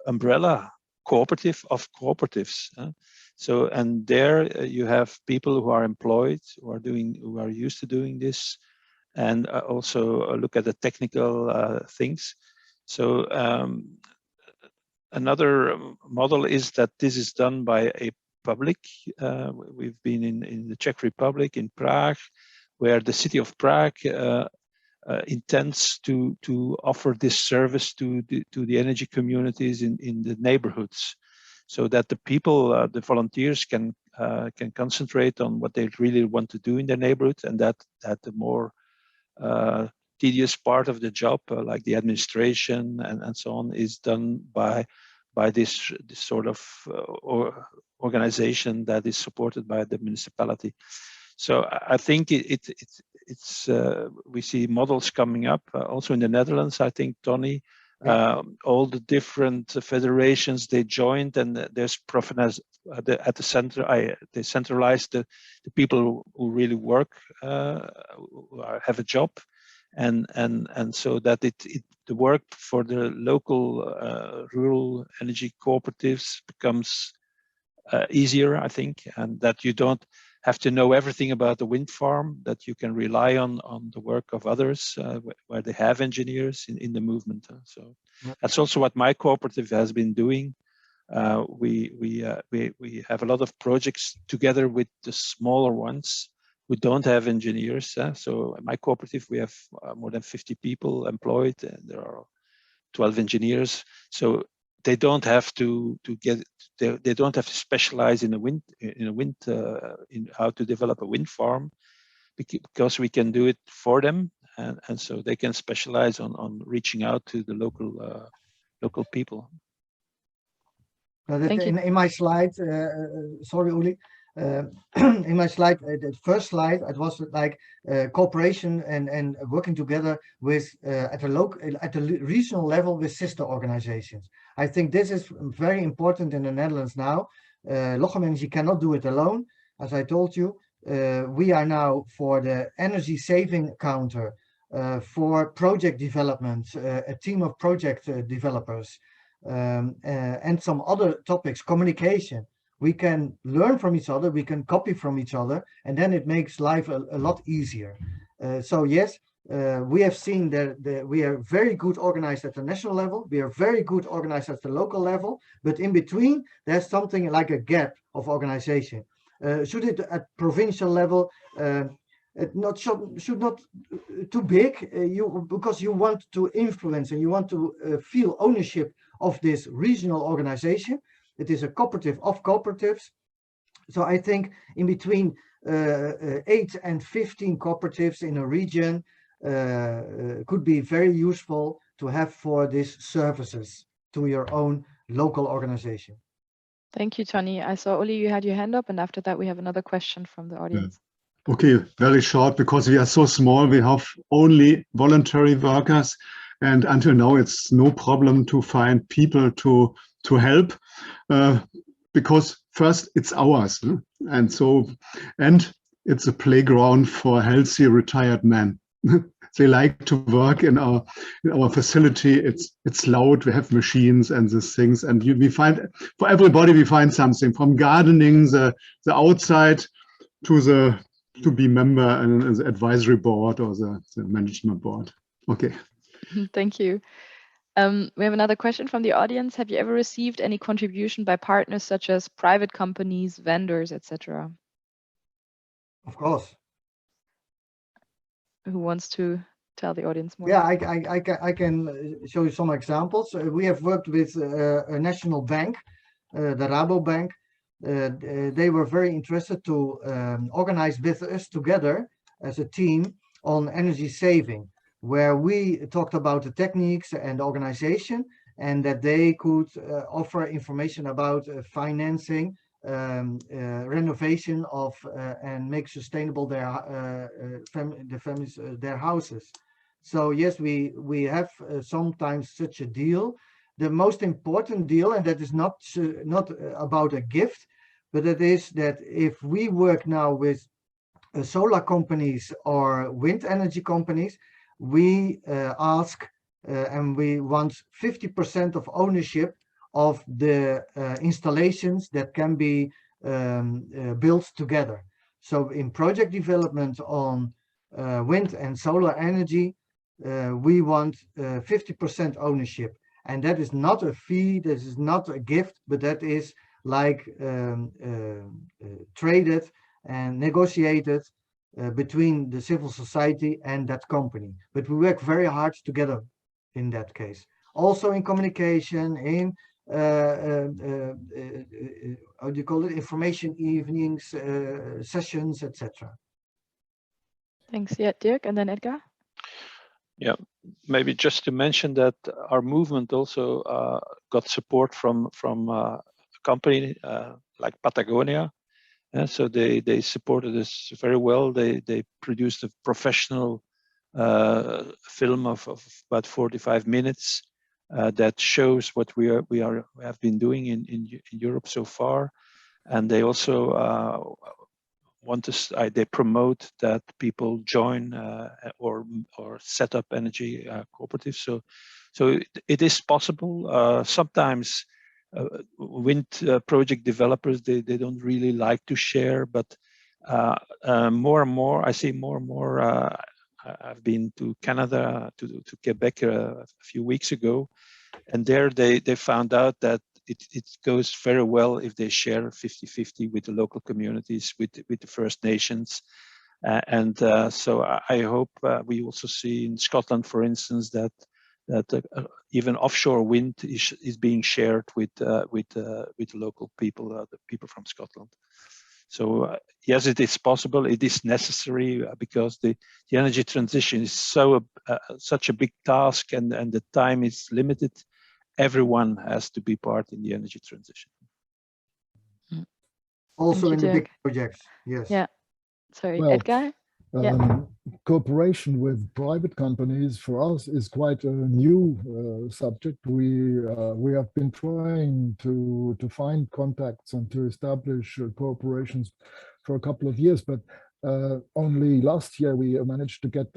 umbrella cooperative of cooperatives. So, and there you have people who are employed, who are used to doing this, and also look at the technical things. So another model is that this is done by a public. We've been in the Czech Republic, in Prague, where the city of Prague intends to offer this service to the energy communities in the neighborhoods, so that the people, the volunteers, can concentrate on what they really want to do in their neighborhood, and that the more tedious part of the job, like the administration and so on, is done by this sort of organization that is supported by the municipality. So I think it's we see models coming up also in the Netherlands. I think, Tony, all the different federations, they joined, and there's at the center. They centralized the people who really work, who have a job, and so that the work for the local rural energy cooperatives becomes easier, I think, and that you don't have to know everything about the wind farm, that you can rely on the work of others where they have engineers in the movement. So that's also what my cooperative has been doing. We have a lot of projects together with the smaller ones who don't have engineers. So in my cooperative, we have more than 50 people employed, and there are 12 engineers. So they don't have to they don't have to specialize in how to develop a wind farm, because we can do it for them, and so they can specialize on reaching out to the local people. In my slide, sorry, Uli. In my slide, the first slide, it was like cooperation and working together with at the regional level with sister organizations. I think this is very important in the Netherlands now. Lochem Energy cannot do it alone. As I told you, we are now for the energy saving counter, for project development, a team of project developers, and some other topics, communication. We can learn from each other, we can copy from each other, and then it makes life a lot easier. So yes, we have seen that we are very good organized at the national level, we are very good organized at the local level, but in between, there's something like a gap of organization. Should it at provincial level, it should not too big, because you want to influence and you want to feel ownership of this regional organization. It is a cooperative of cooperatives. So I think in between 8 and 15 cooperatives in a region could be very useful to have for these services to your own local organization. Thank you, Tony. I saw, Uli, you had your hand up, and after that we have another question from the audience. Yeah. Okay, very short, because we are so small, we have only voluntary workers, and until now it's no problem to find people to help, because first it's ours, and it's a playground for healthy retired men. They like to work in our facility. It's loud. We have machines and these things, and we find for everybody we find something, from gardening the outside to be member in the advisory board or the management board. Okay. Thank you. We have another question from the audience. Have you ever received any contribution by partners such as private companies, vendors, etc.? Of course. Who wants to tell the audience more. Yeah, I can show you some examples. We have worked with a national bank, the Rabobank. They were very interested to organize with us together as a team on energy saving, where we talked about the techniques and organization, and that they could offer information about financing, renovation of and make sustainable their the families their houses. So yes, we have sometimes such a deal. The most important deal, and that is not about a gift, but it is that if we work now with solar companies or wind energy companies, we ask and we want 50% of ownership of the installations that can be built together. So in project development on wind and solar energy, we want 50% ownership. And that is not a fee, this is not a gift, but that is like traded and negotiated between the civil society and that company. But we work very hard together in that case. Also in communication, in how do you call it, information evenings, sessions, etc. Thanks. Yeah, Dirk, and then Edgar. Yeah, maybe just to mention that our movement also got support from a company like Patagonia. So they supported us very well. They produced a professional film of about 45 minutes that shows what we have been doing in Europe so far, and they also they promote that people join or set up energy cooperatives. So it is possible. Sometimes wind project developers they don't really like to share, but more and more I see more and more. I've been to Canada, to Quebec a few weeks ago, and there they found out that it goes very well if they share 50-50 with the local communities, with the First Nations. So I hope we also see in Scotland, for instance, that even offshore wind is being shared with the local people, the people from Scotland. So yes, it is possible. It is necessary because the energy transition is such a big task, and the time is limited. Everyone has to be part in the energy transition. Also in the big projects, yes. Yeah. Sorry, well, Edgar? Yeah. Cooperation with private companies for us is quite a new subject. We have been trying to find contacts and to establish cooperations for a couple of years, but only last year we managed to get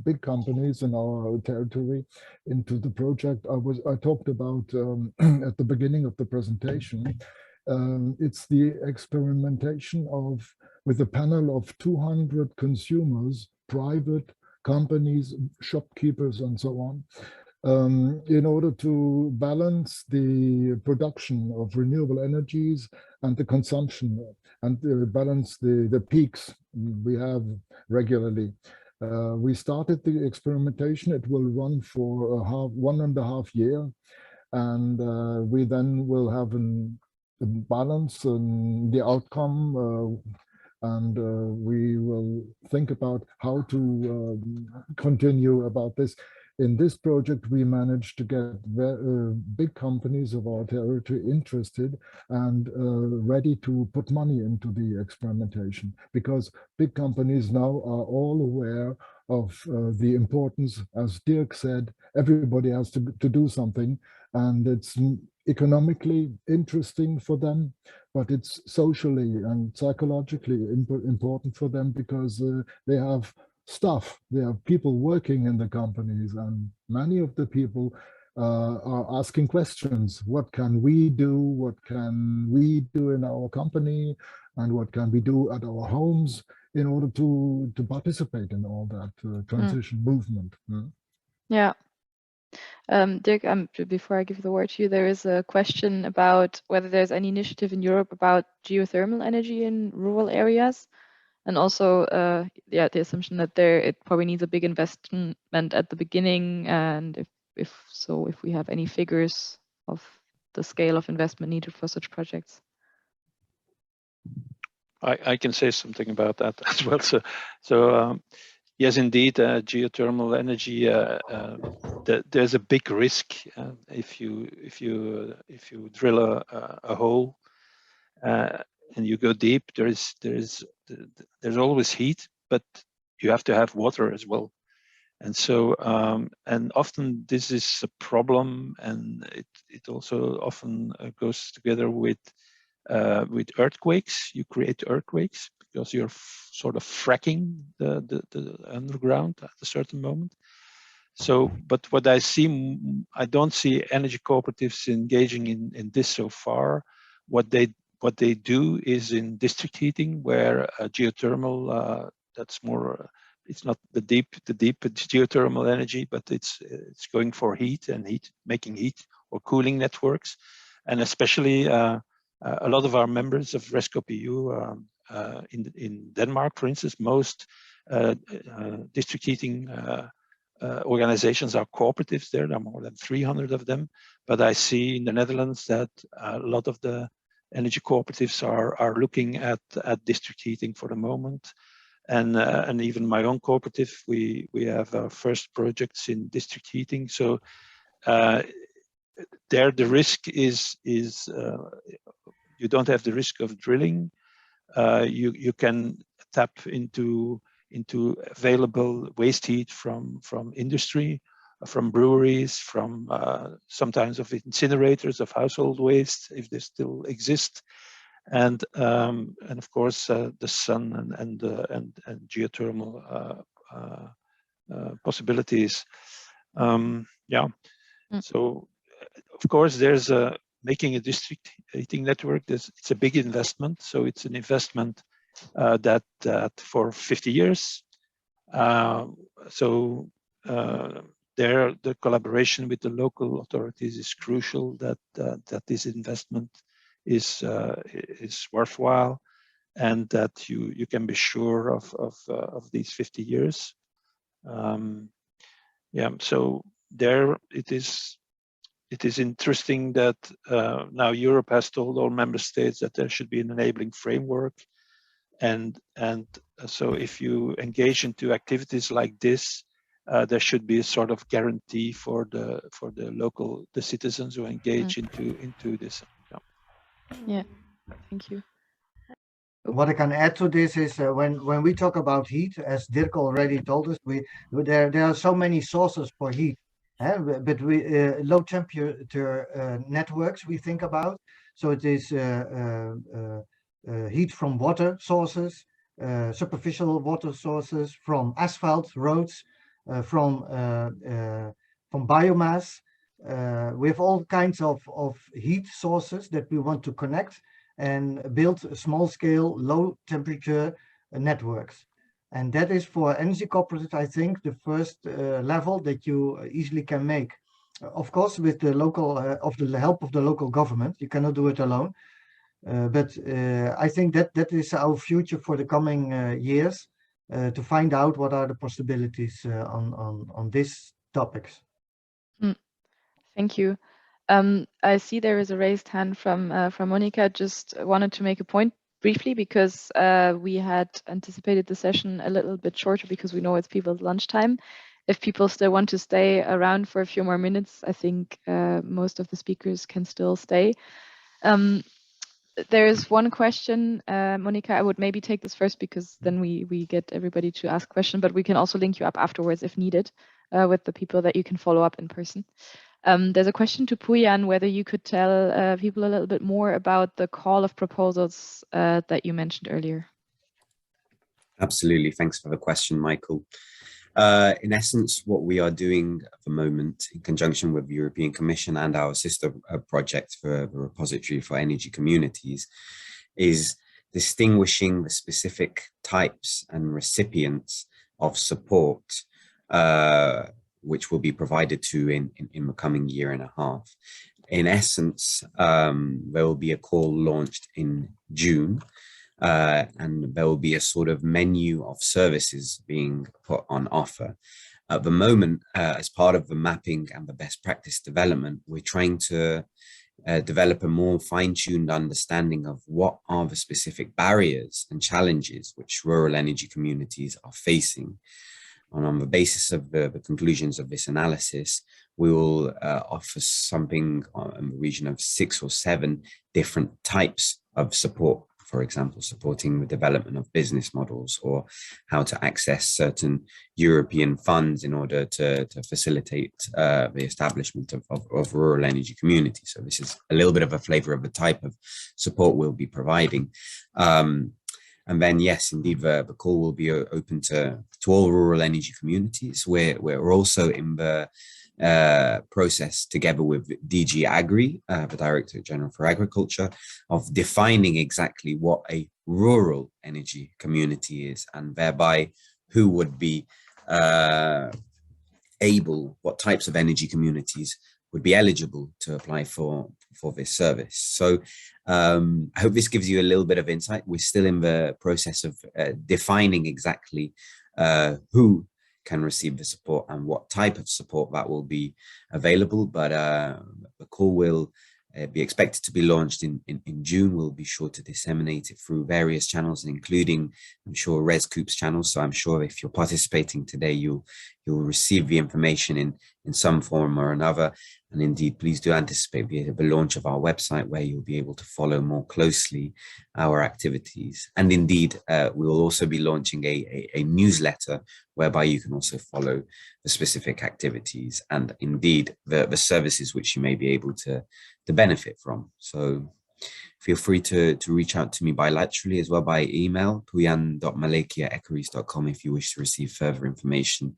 big companies in our territory into the project I talked about at the beginning of the presentation. It's the experimentation with a panel of 200 consumers, private companies, shopkeepers, and so on, in order to balance the production of renewable energies and the consumption, and balance the peaks we have regularly. We started the experimentation. It will run for 1.5 years, and we then will have a balance and the outcome, and we will think about how to continue about this. In this project, we managed to get big companies of our territory interested and ready to put money into the experimentation, because big companies now are all aware of the importance. As Dirk said, everybody has to do something, and it's economically interesting for them, but it's socially and psychologically important for them, because they have staff, they have people working in the companies, and many of the people are asking questions. What can we do? What can we do in our company? And what can we do at our homes in order to participate in all that transition movement? Yeah. Dirk, before I give the word to you, there is a question about whether there's any initiative in Europe about geothermal energy in rural areas. And also, yeah, the assumption that it probably needs a big investment at the beginning, and if we have any figures of the scale of investment needed for such projects. I can say something about that as well. So yes, indeed, geothermal energy. There's a big risk if you drill a hole and you go deep. There's always heat, but you have to have water as well. And so and often this is a problem, and it also often goes together with earthquakes. You create earthquakes because you're sort of fracking the underground at a certain moment. So, but what I see, I don't see energy cooperatives engaging in this so far. What they do is in district heating, where geothermal, that's more, it's not the deep geothermal energy, but it's going for heat, making heat or cooling networks. And especially a lot of our members of REScoop.eu in Denmark, for instance, most district heating organizations are cooperatives there. There are more than 300 of them. But I see in the Netherlands that a lot of the energy cooperatives are looking at district heating for the moment. And even my own cooperative, we have our first projects in district heating. So there the risk is you don't have the risk of drilling. You can tap into available waste heat from industry, from breweries, from sometimes of incinerators of household waste, if they still exist, and of course the sun and geothermal possibilities. Yeah. So of course there's making a district heating network. It's a big investment. So it's an investment that for 50 years. So there, the collaboration with the local authorities is crucial. That this investment is worthwhile, and that you can be sure of these 50 years. Yeah. So there it is. It is interesting that now Europe has told all member states that there should be an enabling framework, and so if you engage into activities like this, there should be a sort of guarantee for the citizens who engage into this. Yeah, thank you. What I can add to this is when we talk about heat, as Dirk already told us, there are so many sources for heat. But low temperature networks we think about. So it is heat from water sources, superficial water sources, from asphalt roads, from biomass. We have all kinds of heat sources that we want to connect and build small scale, low temperature networks. And that is for energy cooperatives, I think, the first level that you easily can make. Of course, with the local, the help of the local government, you cannot do it alone. But I think that is our future for the coming years, to find out what are the possibilities on these topics. Thank you. I see there is a raised hand from Monica. Just wanted to make a point briefly, because we had anticipated the session a little bit shorter because we know it's people's lunchtime. If people still want to stay around for a few more minutes, I think most of the speakers can still stay. There is one question, Monica, I would maybe take this first, because then we get everybody to ask questions, but we can also link you up afterwards if needed with the people that you can follow up in person. There's a question to Puyan, whether you could tell people a little bit more about the call of proposals that you mentioned earlier. Absolutely. Thanks for the question, Michael. In essence, what we are doing at the moment, in conjunction with the European Commission and our sister project for the repository for energy communities, is distinguishing the specific types and recipients of support which will be provided to in the coming year and a half. In essence, there will be a call launched in June and there will be a sort of menu of services being put on offer. At the moment, as part of the mapping and the best practice development, we're trying to develop a more fine-tuned understanding of what are the specific barriers and challenges which rural energy communities are facing. And on the basis of the conclusions of this analysis, we will offer something in the region of 6 or 7 different types of support. For example, supporting the development of business models, or how to access certain European funds in order to facilitate the establishment of rural energy communities. So this is a little bit of a flavor of the type of support we'll be providing. And then, yes, indeed, the call will be open to all rural energy communities. We're also in the process, together with DG Agri, the Director General for Agriculture, of defining exactly what a rural energy community is, and thereby who would be what types of energy communities would be eligible to apply for this service. So I hope this gives you a little bit of insight. We're still in the process of defining exactly who can receive the support and what type of support that will be available. But the call will be expected to be launched in June. We'll be sure to disseminate it through various channels, including, I'm sure, REScoop's channels. So I'm sure if you're participating today, you'll receive the information in some form or another. And indeed, please do anticipate the launch of our website, where you'll be able to follow more closely our activities. And indeed, we will also be launching a newsletter whereby you can also follow the specific activities and indeed the services which you may be able to benefit from. So feel free to reach out to me bilaterally, as well by email, puyan.maleki@ecoris.com, if you wish to receive further information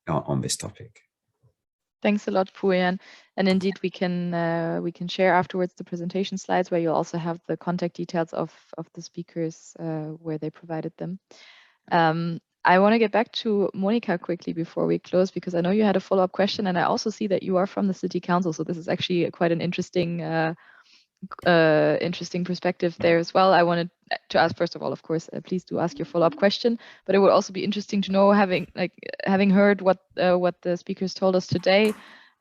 on this topic. Thanks a lot, Puyan. And indeed, we can share afterwards the presentation slides, where you'll also have the contact details of the speakers where they provided them. I want to get back to Monica quickly before we close, because I know you had a follow-up question, and I also see that you are from the City Council. So this is actually quite an interesting perspective there as well. I wanted to ask, first of all, of course, please do ask your follow-up question, but it would also be interesting to know, having heard what the speakers told us today,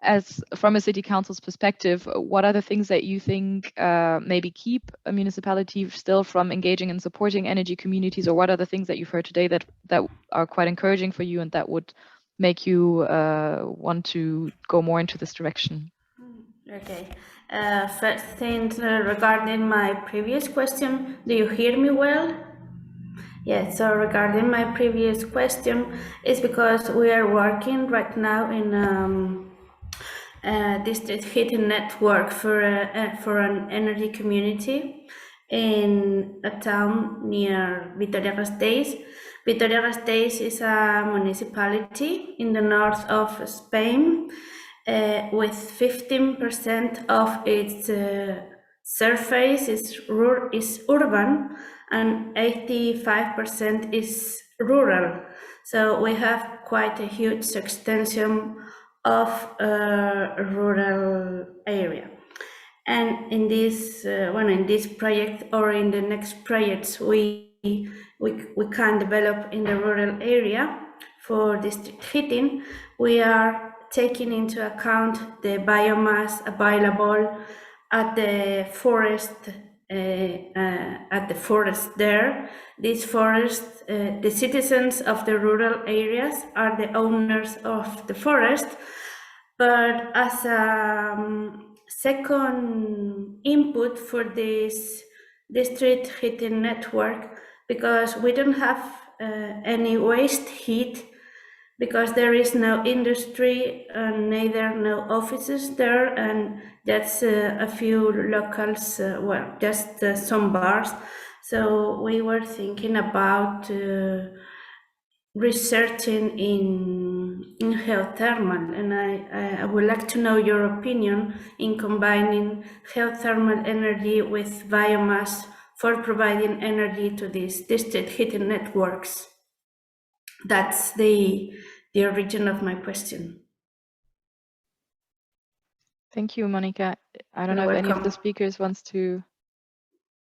as from a City Council's perspective, what are the things that you think maybe keep a municipality still from engaging and supporting energy communities, or what are the things that you've heard today that are quite encouraging for you and that would make you want to go more into this direction? Okay. First thing, regarding my previous question, do you hear me well? Yes, so regarding my previous question, it's because we are working right now in district heating network for an energy community in a town near Vitoria-Gasteiz. Vitoria-Gasteiz is a municipality in the north of Spain, with 15% of its surface is urban and 85% is rural. So we have quite a huge extension of rural area. And in this in this project or in the next projects we can develop in the rural area for district heating, we are taking into account the biomass available at the forest there. This forest, the citizens of the rural areas are the owners of the forest, but as a second input for this district heating network, because we don't have any waste heat, because there is no industry and neither no offices there, and that's a few locals, just some bars. So we were thinking about researching in geothermal, and I would like to know your opinion in combining geothermal energy with biomass for providing energy to these district heating networks. That's the origin of my question. Thank you, Monica. I don't know if any of the speakers wants to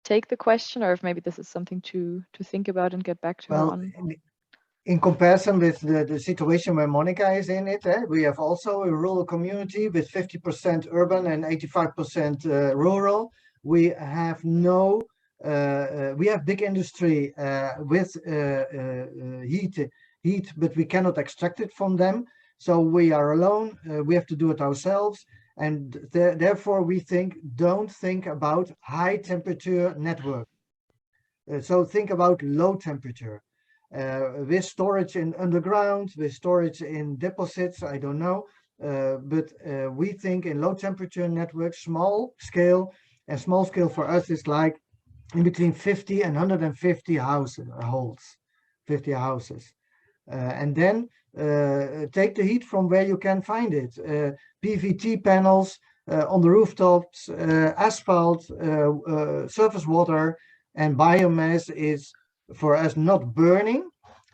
take the question, or if maybe this is something to think about and get back to her Well, on. in comparison with the situation where Monica is in it, we have also a rural community with 50% urban and 85% rural. We have no, we have big industry with heat, but we cannot extract it from them. So we are alone. We have to do it ourselves. And therefore, we don't think about high temperature network. So think about low temperature. With storage in underground, with storage in deposits, I don't know. But we think in low temperature networks, small scale, and small scale for us is like in between 50 and 150 households, 50 houses. And then take the heat from where you can find it. PVT panels on the rooftops, asphalt, surface water, and biomass is for us not burning,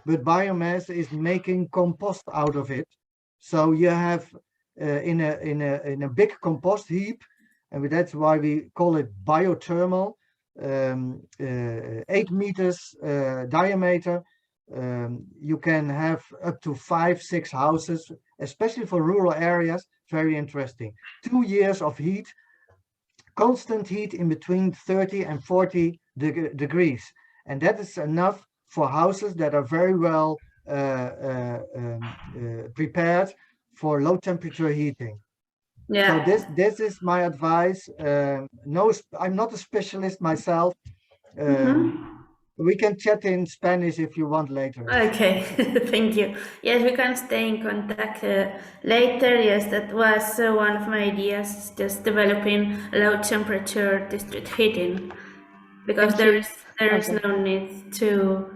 but biomass is making compost out of it. So you have in a big compost heap, and that's why we call it biothermal, 8 meters diameter. You can have up to 5-6 houses, especially for rural areas. Very interesting. 2 years of heat, constant heat in between 30 and 40 degrees. And that is enough for houses that are very well prepared for low temperature heating. Yeah. So this is my advice. No, I'm not a specialist myself. We can chat in Spanish if you want later. Okay, thank you. Yes, we can stay in contact later. Yes, that was one of my ideas, just developing low temperature district heating, because there is no need to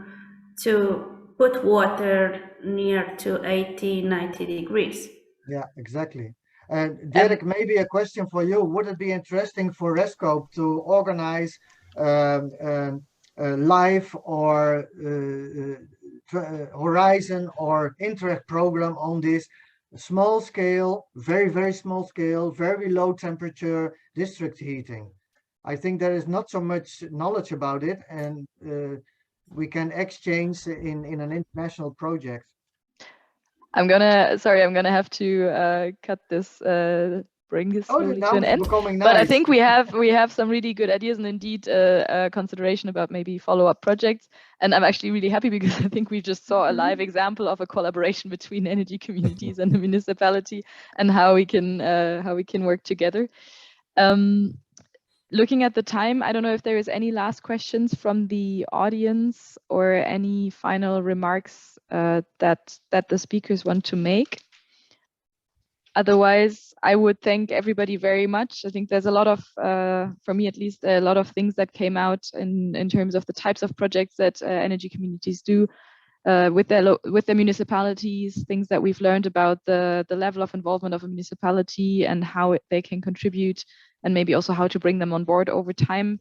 put water near to 80-90 degrees. Yeah, exactly. Derek, maybe a question for you. Would it be interesting for REScoop to organize live or Horizon or Interact program on this small scale, very, very small scale, very low temperature district heating? I think there is not so much knowledge about it, and we can exchange in an international project. I'm gonna have to cut this, bring this slowly to an end. But I think we have some really good ideas, and indeed consideration about maybe follow-up projects. And I'm actually really happy because I think we just saw a live example of a collaboration between energy communities and the municipality, and how we can work together. Looking at the time, I don't know if there is any last questions from the audience or any final remarks that the speakers want to make. Otherwise, I would thank everybody very much. I think there's a lot of, for me at least, a lot of things that came out in terms of the types of projects that energy communities do with their municipalities, things that we've learned about the level of involvement of a municipality and how they can contribute, and maybe also how to bring them on board over time.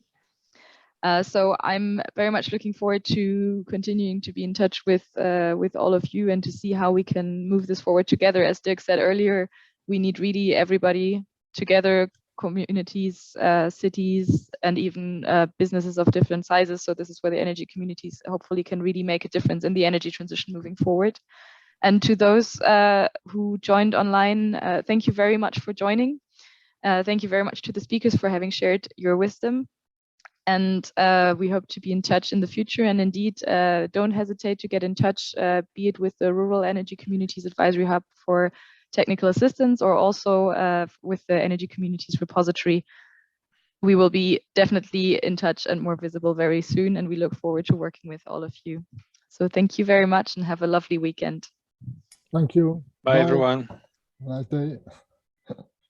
So I'm very much looking forward to continuing to be in touch with all of you and to see how we can move this forward together. As Dirk said earlier, we need really everybody together, communities, cities, and even businesses of different sizes. So this is where the energy communities hopefully can really make a difference in the energy transition moving forward. And to those who joined online, thank you very much for joining. Thank you very much to the speakers for having shared your wisdom. And we hope to be in touch in the future. And indeed, don't hesitate to get in touch, be it with the Rural Energy Communities Advisory Hub for technical assistance, or also with the Energy Communities Repository. We will be definitely in touch and more visible very soon. And we look forward to working with all of you. So thank you very much and have a lovely weekend. Thank you. Bye everyone. Nice day.